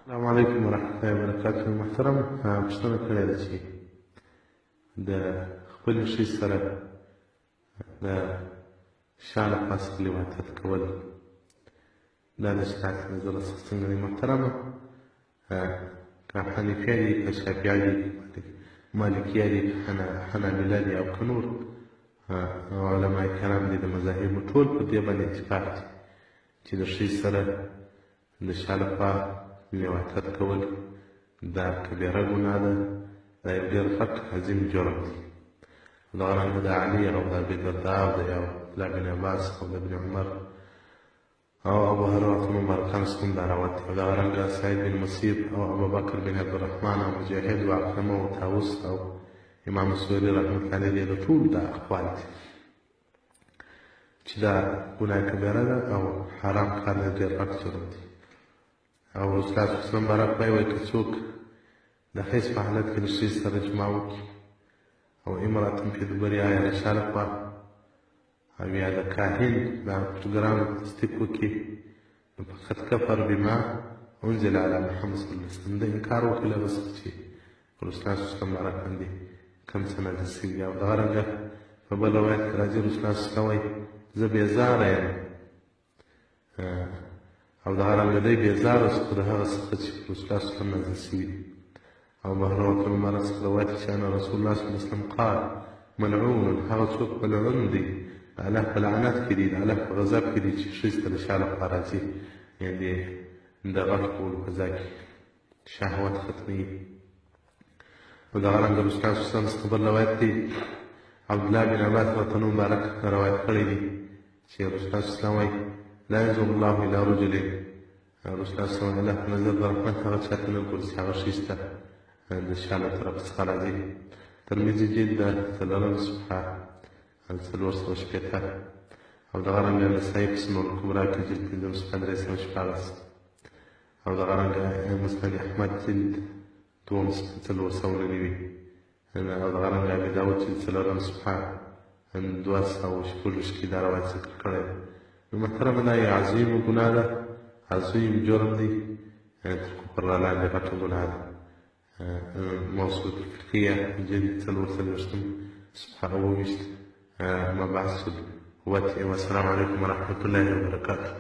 السلام علیکم ورحمة الله وبرکاته. محترم پوښتنه کړې ده چې د خپلې ښځې سره د شا له پاسه لواطت کول دا د شریعت له نظره څنګه دی؟ محترمه، که حنفیه دي، که شافعیه دي، مالکیه دي، حنابله دي او که نور علماء کرام دي د مذاهبو، ټول په دې باندې اتفاق دي چې د ښځې سره د شا له خوا لواطت کول دا کبیره ګناه ده، دا یو ډېر غټ عظیم جرم دی. دغه رنګه د علي او د ابي درداء او د عبدالله بن عباس او د ابن عمر او ابو هريره مبارکان څخه هم دا روایت دی. او دغه رنګه سعید بن مسیب او ابوبکر بن عبدالرحمن او مجاهد او عکرمه او طاووس او امام سوري رحمة الله علیه د ټول دا اقوال دي چې دا ګناه کبیره ده او حرام کار دی، ډېر غټ جرم دی. او رسول الله صلی الله علیه وسلم برک وایي که څوک د حیض په حالت کې د ښځې سره جماع وکړي او امرأة فی دبرها یا د شا لخوا او یا د کاهن د پروګرام تصدیق وکړي نو فقط کفر بما انزل علی محمد صلی الله علیه وسلم، د انکار وکړي له هغه څخه چې په رسول الله صلی الله علیه وسلم برک باندې کوم څه نازل شوي. او دغه رنګه په بل روایت کې راځي رسول الله صلی الله علیه وسلم وایي زه بېزاره یم او دغه رنګه دی بېزاره شو د هغه څخه چې په رسول الله صلی الله علیه وسلم نازل شوي دي. او بهروة المرأة څخه روایت چې ان رسول الله صلی الله علیه وسلم قال ملعون، هغه څوک ملعون دی، د الله په لعنت کې دی، د الله په غضب کې دی چې ښځې ته د شا لخوا راځي، یعنې د غټ کولو په ځای کې شهوت ختموي. او دغه رنګه رسول الله صلی الله علیه وسلم څخه بل روایت دی عبدالله بن عباس رضی الله مبارک روایت کړی دی چې رسول الله صلی الله علیه وسلم وایي لا ينظر الله الى رجل، رسول الله صلی الله علیه وسلم الله په نظر د رحمت هغه چا ته نه ګوري چې هغه ښځې ته د شا له طرف څخه راځي. ترمذي جلد د 3 صفحه 460. او دغه رنګه نسایي په سنن الکبرا کې جلد 5 صفحه 314. او دغه رنګه مسند احمد جلد 2 صفحه 490. او دغه رنګه ابي داود جلد 4 صفحه 216 کې دا روایت ذکر کړی دی. نو محترمه دا یو عظیم ګناه ده، عظیم جرم دی، تر کفر را لاندې غټه ګناه ده. موسوعة الفقهية جلد 43 صفحة 28 مباحث الوتي. والسلام عليكم ورحمة الله وبركاته.